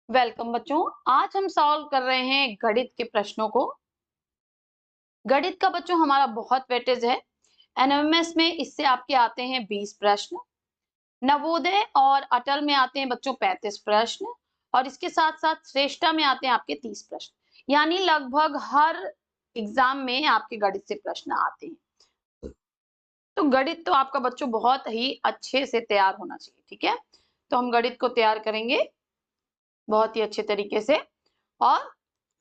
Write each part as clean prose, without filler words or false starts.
Welcome बच्चों। आज हम सॉल्व कर रहे हैं गणित के प्रश्नों को। गणित का बच्चों हमारा बहुत वेटेज है। एनएमएस में इससे आपके आते हैं 20 प्रश्न, नवोदय और अटल में आते हैं बच्चों 35 प्रश्न, और इसके साथ साथ श्रेष्ठा में आते हैं आपके 30 प्रश्न। यानी लगभग हर एग्जाम में आपके गणित से प्रश्न आते हैं। तो गणित तो आपका बच्चों बहुत ही अच्छे से तैयार होना चाहिए। ठीक है, तो हम गणित को तैयार करेंगे बहुत ही अच्छे तरीके से। और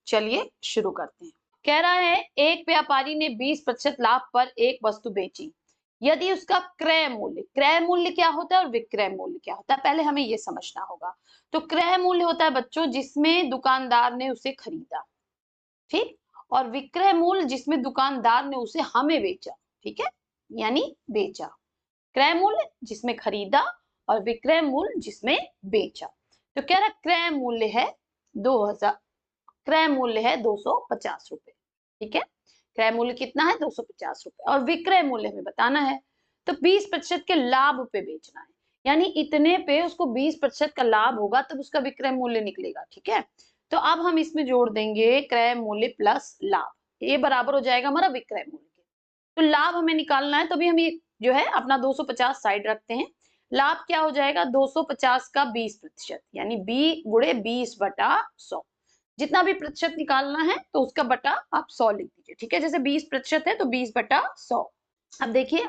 चलिए शुरू करते हैं। कह रहा है एक व्यापारी ने 20% लाभ पर एक वस्तु बेची यदि उसका क्रय मूल्य क्या होता है और विक्रय मूल्य क्या होता है, पहले हमें यह समझना होगा। तो क्रय मूल्य होता है बच्चों जिसमें दुकानदार ने उसे खरीदा, ठीक, और विक्रय मूल्य जिसमें दुकानदार ने उसे हमें बेचा। ठीक है, यानी बेचा। क्रय मूल्य जिसमें खरीदा और विक्रय मूल्य जिसमें बेचा। तो कह रहा क्रय मूल्य है 2000, क्रय मूल्य है 250 रुपए। ठीक है, क्रय मूल्य कितना है 250 रुपए, और विक्रय मूल्य हमें बताना है। तो 20% के लाभ पे बेचना है, यानी इतने पे उसको 20% का लाभ होगा तब उसका विक्रय मूल्य निकलेगा। ठीक है, तो अब हम इसमें जोड़ देंगे क्रय मूल्य प्लस लाभ, ये बराबर हो जाएगा हमारा विक्रय मूल्य के। तो लाभ हमें निकालना है, तभी हम ये जो है अपना 250 साइड रखते हैं। लाभ क्या हो जाएगा 250 का 20%, यानी बी गुणे 20/100। जितना भी प्रतिशत निकालना है तो उसका बटा आप 100 लिख दीजिए। ठीक है, जैसे 20% है तो 20/100। अब देखिए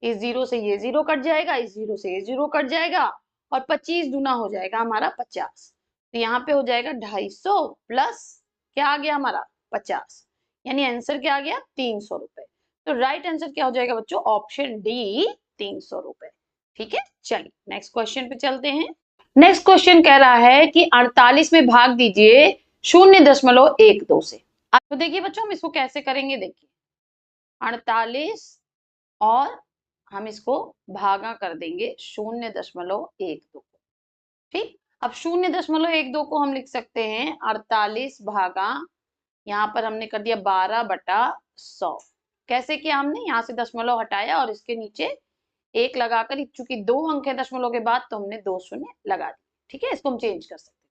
इस जीरो से ये जीरो कट जाएगा, इस जीरो से ये जीरो कट जाएगा, और 25 गुना हो जाएगा हमारा 50। तो यहाँ पे हो जाएगा 250 प्लस क्या आ गया हमारा 50, यानी आंसर क्या आ गया 300 रुपए। तो राइट आंसर क्या हो जाएगा बच्चों, ऑप्शन डी 300 रुपए। ठीक है, चलिए नेक्स्ट क्वेश्चन पे चलते हैं। नेक्स्ट क्वेश्चन कह रहा है कि 48 में भाग दीजिए 0.12 से। अब तो देखिए बच्चों हम इसको कैसे करेंगे, देखिए 48 और हम इसको भागा कर देंगे 0.12 को। ठीक, अब 0.12 को हम लिख सकते हैं 48 भागा, यहाँ पर हमने कर दिया 12/100। कैसे किया हमने, यहाँ से दशमलव हटाया और इसके नीचे एक लगाकर, चूंकि 2 अंक है दशमलव के बाद तो हमने 2 शून्य लगा दिए। ठीक है, इसको हम चेंज कर सकते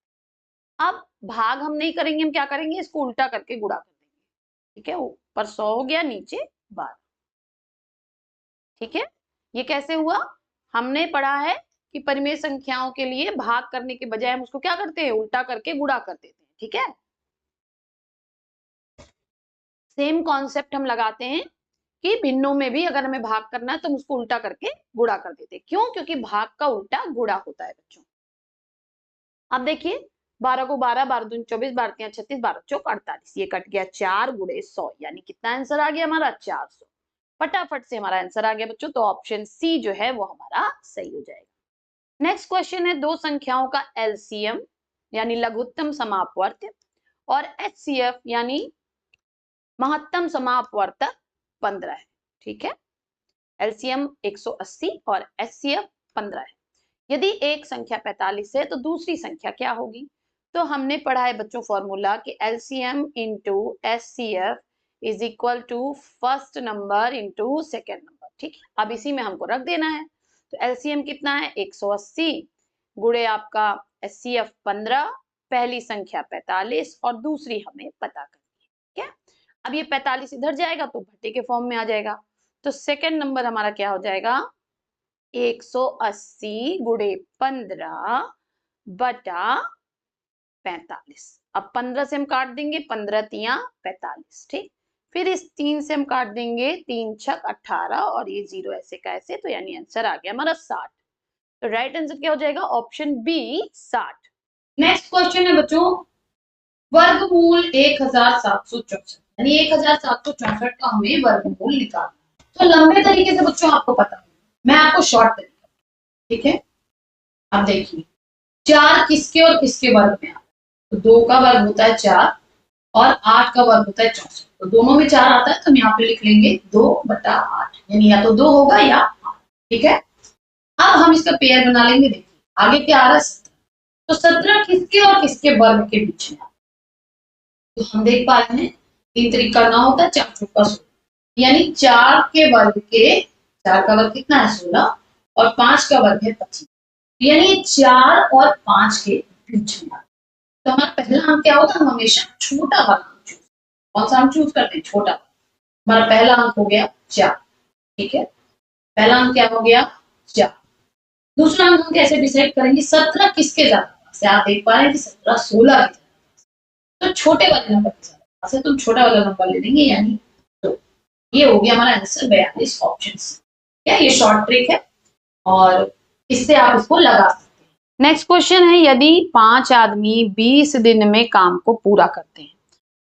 हैं। अब भाग हम नहीं करेंगे, हम क्या करेंगे, इसको उल्टा करके गुणा कर देंगे। ठीक है, ऊपर 100 हो गया, नीचे 12। ठीक है, ये कैसे हुआ, हमने पढ़ा है कि परिमेय संख्याओं के लिए भाग करने के बजाय हम उसको क्या करते हैं, उल्टा करके गुणा कर देते हैं। ठीक है, सेम कॉन्सेप्ट हम लगाते हैं कि भिन्नों में भी अगर हमें भाग करना है तो हम उसको उल्टा करके गुणा कर देते हैं। क्यों, क्योंकि भाग का उल्टा गुणा होता है बच्चों। अब देखिए 12 को 12, 12 दूनी 24, 12 तिया 36, 12 चौक 48, ये कट गया 4 गुणे 100, यानी कितना आंसर आ गया हमारा 400। फटाफट से हमारा आंसर आ गया बच्चों, तो ऑप्शन सी जो है वो हमारा सही हो जाएगा। नेक्स्ट क्वेश्चन है दो संख्याओं का एलसीएम यानी लघुत्तम समापवर्त और एचसीएफ यानी महत्तम समापवर्तक 15 है। ठीक है, एलसीएम 180 और एचसीएफ 15 है। यदि एक संख्या 45 है तो दूसरी संख्या क्या होगी। तो हमने पढ़ा है बच्चों फॉर्मूला कि LCM into HCF is equal to first number into second number. ठीक है, अब इसी में हमको रख देना है। तो एलसीएम कितना है 180 गुणे आपका एचसीएफ 15, पहली संख्या 45 और दूसरी हमें पता करनी है। ठीक है, अब ये 45 इधर जाएगा तो भट्टे के फॉर्म में आ जाएगा। तो सेकेंड नंबर हमारा क्या हो जाएगा 180 गुणे 15 बटा 45। अब 15 से हम काट देंगे, 15 तिया 45। ठीक, फिर इस 3 से हम काट देंगे, 3 छक 18 और ये 0 ऐसे का ऐसे, तो यानी आंसर आ गया हमारा 60। तो राइट आंसर क्या हो जाएगा ऑप्शन बी 60। नेक्स्ट क्वेश्चन है बच्चों वर्गमूल 1764, यानी 1764 का हमें वर्गमूल निकालना। तो लंबे तरीके से बच्चों आपको पता है, मैं आपको शॉर्ट तरीका। ठीक है, अब देखिए 4 किसके और किसके वर्ग में आता है, तो 2 का वर्ग होता है 4 और 8 का वर्ग होता है 64। तो दोनों में 4 आता है तो हम यहाँ पे लिख लेंगे 2/8, यानी या तो 2 होगा या 8। ठीक है, अब हम इसका पेयर बना लेंगे। देखिए आगे क्या आ रहा है 17, तो 17 किसके और किसके वर्ग के बीच में आता है। तो हम देख पा रहे हैं 3 तरीका ना होता है 4 चौका 16, यानी 4 के वर्ग के, 4 का वर्ग कितना है 16 और 5 का वर्ग है 25, यानी 4 और 5 के बीच में। तो हमारा पहला अंक क्या होगा, हम हमेशा छोटा वाला अंक चूज, कौन सा अंक चूज करते हैं, छोटा। हमारा पहला अंक हो गया 4, ठीक है, पहला अंक क्या हो गया 4। दूसरा अंक हम कैसे डिसाइड करेंगे, 17 किसके ज्यादा से, आप देख पा रहे हैं कि 17 16 के, तो छोटे वाले नंबर के साथ से तुम छोटा वाला नंबर ले लेंगे, यानी तो ये हो गया हमारा आंसर 42 ऑप्शन। क्या ये शॉर्ट ट्रिक है और इससे आप इसको लगा सकते हैं। नेक्स्ट क्वेश्चन है, यदि 5 आदमी 20 दिन में काम को पूरा करते हैं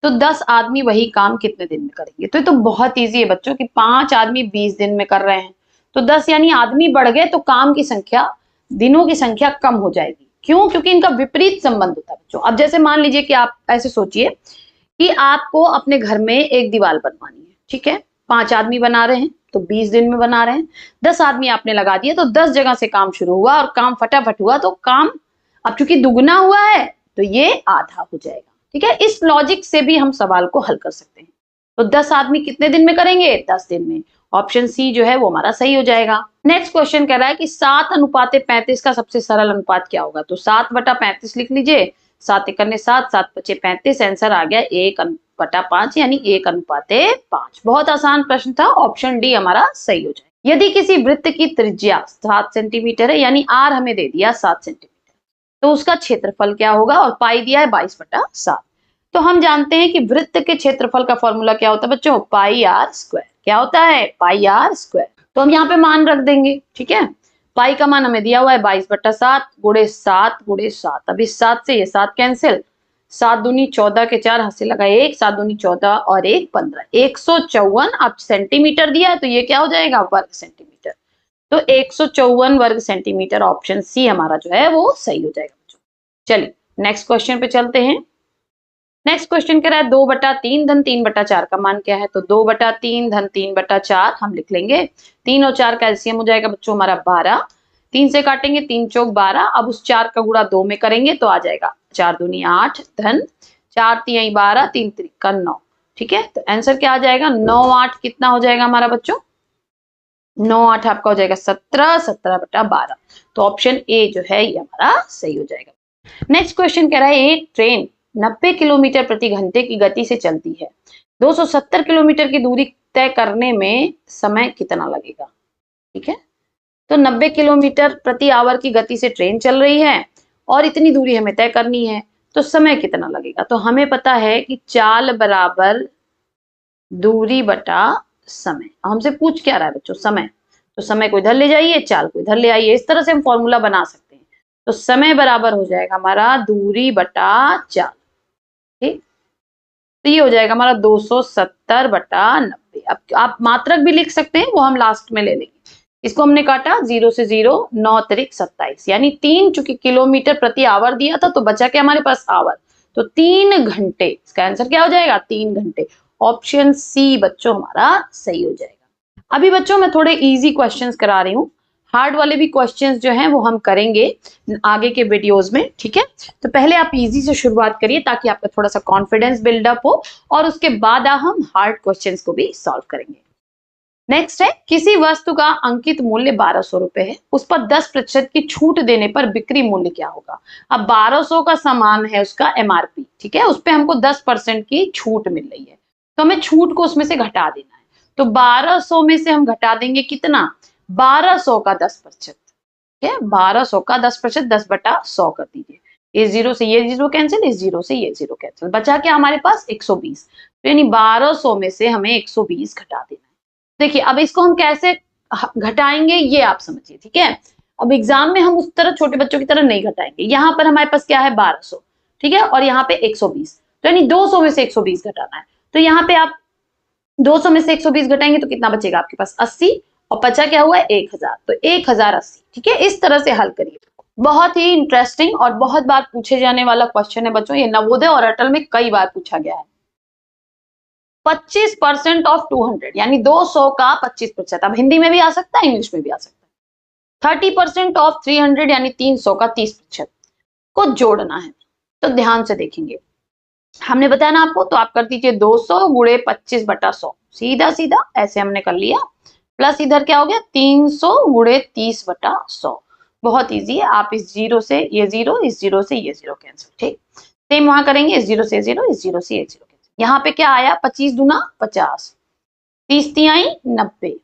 तो 10 आदमी वही काम कितने दिन में करेंगे। तो ये तो बहुत ईजी है बच्चों कि 5 आदमी 20 दिन में कर रहे हैं तो 10 यानी आदमी बढ़ गए तो काम की संख्या, दिनों की संख्या कम हो जाएगी। क्यों? क्योंकि इनका विपरीत संबंध होता है बच्चों। अब जैसे मान लीजिए कि आप ऐसे सोचिए कि आपको अपने घर में एक दीवार बनवानी है, ठीक है, 5 आदमी बना रहे हैं तो 20 दिन में बना रहे हैं, 10 आदमी आपने लगा दिए तो 10 जगह से काम शुरू हुआ और काम फटाफट हुआ, तो काम अब चूंकि दुगना हुआ है तो ये आधा हो जाएगा। ठीक है, इस लॉजिक से भी हम सवाल को हल कर सकते हैं। तो 10 आदमी कितने दिन में करेंगे, 10 दिन में। ऑप्शन सी जो है वो हमारा सही हो जाएगा। नेक्स्ट क्वेश्चन कह रहा है कि 7:35 का सबसे सरल अनुपात क्या होगा। तो 7/35 लिख लीजिए, 7 एकने 7, 7 पचे 35, आंसर आ गया 1/5 यानी 1:5। बहुत आसान प्रश्न था, ऑप्शन डी हमारा सही हो जाएगा। यदि किसी वृत्त की त्रिज्या 7 सेंटीमीटर है, यानी आर हमें दे दिया 7 सेंटीमीटर, तो उसका क्षेत्रफल क्या होगा, और पाई दिया है 22/7। तो हम जानते हैं कि वृत्त के क्षेत्रफल का फॉर्मूला क्या होता है बच्चों, पाई आर स्क्वायर। क्या होता है, पाई आर स्क्वायर। तो हम यहाँ पे मान रख देंगे, ठीक है। पाई का मान हमें दिया हुआ है 22/7 गुणे 7 गुणे 7। अब इस 7 से ये 7 कैंसिल, 7 दूनी 14 के 4 हाथ से लगा 1, 7 दूनी 14 और 1 15, 154। अब सेंटीमीटर दिया है तो ये क्या हो जाएगा, वर्ग सेंटीमीटर। तो 154 वर्ग सेंटीमीटर, ऑप्शन सी हमारा जो है वो सही हो जाएगा बच्चों। चलिए नेक्स्ट क्वेश्चन पे चलते हैं। नेक्स्ट क्वेश्चन कह रहा है 2/3 धन 3/4 का मान क्या है। तो 2/3 धन 3/4 हम लिख लेंगे। 3 और 4 का एलसीएम हो जाएगा बच्चों हमारा 12। 3 से काटेंगे 3 चौक 12। अब उस 4 का गुणा 2 में करेंगे तो आ जाएगा 4 दूनी 8 धन 4 तिहाई 12 3 त्रिका 9। ठीक है, तो आंसर क्या आ जाएगा, 9 8 कितना हो जाएगा हमारा बच्चों, 9 8 आपका हो जाएगा 17, 17/12। तो ऑप्शन ए जो है ये हमारा सही हो जाएगा। नेक्स्ट क्वेश्चन कह रहा है एक ट्रेन 90 किलोमीटर प्रति घंटे की गति से चलती है, 270 किलोमीटर की दूरी तय करने में समय कितना लगेगा। ठीक है, तो 90 किलोमीटर प्रति आवर की गति से ट्रेन चल रही है और इतनी दूरी हमें तय करनी है, तो समय कितना लगेगा। तो हमें पता है कि चाल बराबर दूरी बटा समय। हमसे पूछ क्या रहा है बच्चों, समय। तो समय को इधर ले जाइए, चाल को इधर ले आइए, इस तरह से हम फॉर्मूला बना सकते हैं। तो समय बराबर हो जाएगा हमारा दूरी बटा चाल। ठीक, तो ये हो जाएगा हमारा 270/90। अब आप मात्रक भी लिख सकते हैं, वो हम लास्ट में ले लेंगे। इसको हमने काटा 0 से 0, 9 त्रिक 27, यानी 3, चूंकि किलोमीटर प्रति आवर दिया था तो बचा क्या हमारे पास, आवर। तो 3 घंटे, इसका आंसर क्या हो जाएगा, 3 घंटे। ऑप्शन सी बच्चों हमारा सही हो जाएगा। अभी बच्चों मैं थोड़े इजी क्वेश्चंस करा रही हूँ, हार्ड वाले भी क्वेश्चंस जो हैं वो हम करेंगे आगे के वीडियोस में। ठीक है, तो पहले आप इजी से शुरुआत करिए ताकि आपका थोड़ा सा कॉन्फिडेंस बिल्डअप हो, और उसके बाद हम हार्ड क्वेश्चंस को भी सॉल्व करेंगे। नेक्स्ट है, किसी वस्तु का अंकित मूल्य 1200 रुपए है, उस पर 10% की छूट देने पर बिक्री मूल्य क्या होगा। अब 1200 का सामान है, उसका एमआरपी, ठीक है, उस पर हमको 10% की छूट मिल रही है, तो हमें छूट को उसमें से घटा देना है। तो 1200 में से हम घटा देंगे कितना, 1200 का 10%। ठीक है, 1200 का 10%, 10/100 कर दीजिए। इस 0 से ये 0 कैंसिल, इस 0 से ये 0 कैंसिल, बचा क्या हमारे पास 120। तो यानी 1200 में से हमें 120 घटा देना है। देखिए अब इसको हम कैसे घटाएंगे ये आप समझिए। ठीक है, अब एग्जाम में हम उस तरह छोटे बच्चों की तरह नहीं घटाएंगे। यहाँ पर हमारे पास क्या है 1200, ठीक है, और यहाँ पे 120, तो यानी 200 में से 120 घटाना है। तो यहाँ पे आप 200 में से 120 घटाएंगे तो कितना बचेगा आपके पास 80, और बचा क्या हुआ है 1000, तो 1080। ठीक है, इस तरह से हल करिए। बहुत ही इंटरेस्टिंग और बहुत बार पूछे जाने वाला क्वेश्चन है बच्चों, ये नवोदय और अटल में कई बार पूछा गया है। 25% ऑफ 200 यानी 200 का 25%, अब हिंदी में भी आ सकता है, इंग्लिश में भी आ सकता है। 30% ऑफ 300 यानी 300 का 30% को जोड़ना है। तो ध्यान से देखेंगे, हमने बताया ना आपको, तो आप कर दीजिए 200 गुणे 25/100, सीधा सीधा ऐसे हमने कर लिया, प्लस इधर क्या हो गया 300 गुणे 30/100। बहुत इजी है, आप इस 0 से ये 0, इस 0 से ये 0 कैंसिल। ठीक, सेम वहां करेंगे, इस 0 से 0, इस 0 से 0। यहाँ पे क्या आया, 25 दूना 50, 30 तिहाई 90,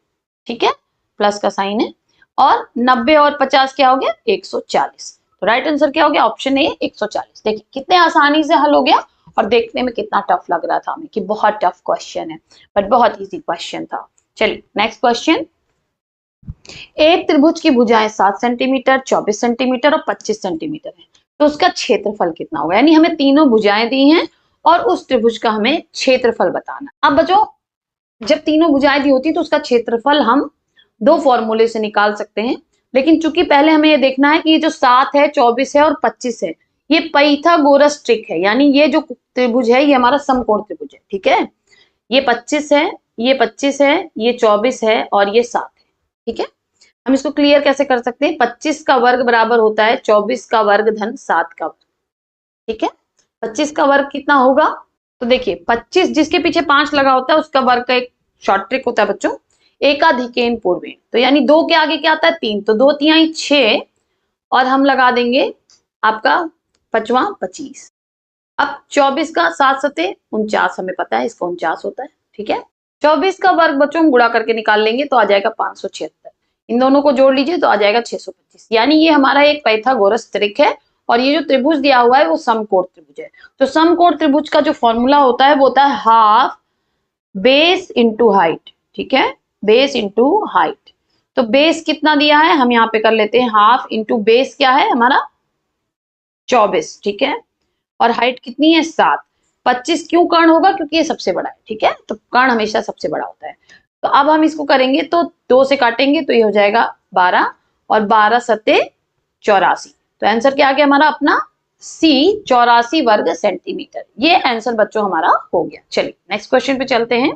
ठीक है, प्लस का साइन है, और 90 और 50 क्या हो गया, 140। तो राइट आंसर क्या हो गया, ऑप्शन ए 140। देखिए कितने आसानी से हल हो गया, और देखने में कितना टफ लग रहा था हमें कि बहुत टफ क्वेश्चन है, बट बहुत इजी क्वेश्चन था। चलिए नेक्स्ट क्वेश्चन। एक त्रिभुज की भुजाएं 7 सेंटीमीटर, 24 सेंटीमीटर और 25 सेंटीमीटर है, तो उसका क्षेत्रफल कितना होगा। यानी हमें तीनों भुजाएं दी हैं और उस त्रिभुज का हमें क्षेत्रफल बताना। अब बच्चों जब तीनों भुजाएं दी होती तो उसका क्षेत्रफल हम दो फॉर्मूले से निकाल सकते हैं, लेकिन चूंकि पहले हमें ये देखना है कि ये जो 7 है, 24 है और 25 है, ये पाइथागोरस ट्रिक है, यानी ये जो त्रिभुज है ये हमारा समकोण त्रिभुज है, ठीक है। ये 25 है, ये 25 है, ये 24 है और ये 7 है, ठीक है। हम इसको क्लियर कैसे कर सकते हैं, 25 का वर्ग बराबर होता है 24 का वर्ग धन 7 का वर्ग, ठीक है। 25 का वर्ग कितना होगा, तो देखिए 25 जिसके पीछे 5 लगा होता है उसका वर्ग का एक शॉर्ट ट्रिक होता है बच्चों, एकाधिकेन पूर्वेण, तो यानी 2 के आगे क्या आता है 3, तो 2 तिहाई 6 और हम लगा देंगे आपका 5वां 25। अब 24 का 7 सते 49, हमें पता है इसका 49 होता है, ठीक है। 24 का वर्ग बच्चों हम गुणा करके निकाल लेंगे तो आ जाएगा 576, इन दोनों को जोड़ लीजिए तो आ जाएगा 625। यानी ये हमारा एक पाइथागोरस त्रिक है, और ये जो त्रिभुज दिया हुआ है वो समकोण त्रिभुज है। तो समकोण त्रिभुज का जो फॉर्मूला होता है वो होता है हाफ बेस इंटू हाइट, ठीक है, बेस इंटू हाइट। तो बेस कितना दिया है हम यहाँ पे कर लेते हैं, हाफ इंटू बेस क्या है हमारा 24, ठीक है, और हाइट कितनी है 7। 25 क्यों कर्ण होगा, क्योंकि ये सबसे बड़ा है, ठीक है, तो कर्ण हमेशा सबसे बड़ा होता है। तो अब हम इसको करेंगे तो 2 से काटेंगे तो ये हो जाएगा 12 और 12 सत्ते 84। तो आंसर क्या आ गया हमारा अपना सी 84 वर्ग सेंटीमीटर। ये आंसर बच्चों हमारा हो गया। चलिए नेक्स्ट क्वेश्चन पे चलते हैं।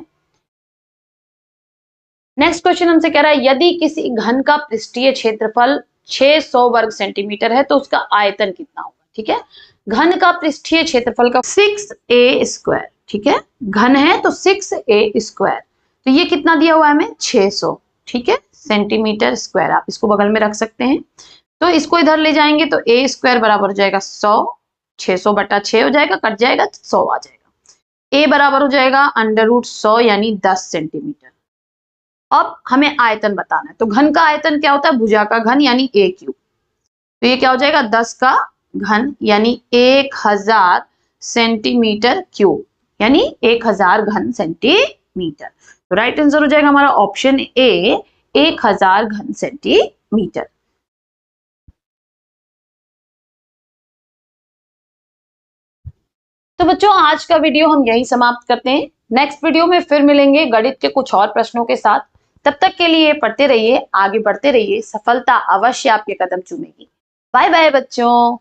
नेक्स्ट क्वेश्चन हमसे कह रहा है यदि किसी घन का पृष्ठीय क्षेत्रफल 600 वर्ग सेंटीमीटर है तो उसका आयतन कितना होगा, ठीक है। घन का पृष्ठीय क्षेत्रफल का 6a स्क्वायर, ठीक है, घन है तो 6a स्क्वायर, तो ये कितना दिया हुआ है हमें 600, ठीक है, सेंटीमीटर स्क्वायर। आप इसको बगल में रख सकते हैं, तो इसको इधर ले जाएंगे तो a स्क्वायर बराबर हो जाएगा 100, 600 बटा 6 हो जाएगा, कट जाएगा 100 आ जाएगा। a बराबर हो जाएगा √100 यानी 10 सेंटीमीटर। अब हमें आयतन बताना है, तो घन का आयतन क्या होता है, भुजा का घन यानी a क्यूब, तो ये क्या हो जाएगा 10 का घन यानी 1000 सेंटीमीटर क्यूब, यानी 1000 घन सेंटीमीटर। तो राइट आंसर हो जाएगा हमारा ऑप्शन ए 1000 घन सेंटीमीटर। तो बच्चों आज का वीडियो हम यही समाप्त करते हैं। नेक्स्ट वीडियो में फिर मिलेंगे गणित के कुछ और प्रश्नों के साथ। तब तक के लिए पढ़ते रहिए, आगे बढ़ते रहिए, सफलता अवश्य आपके कदम चूमेगी। बाय बाय बच्चों।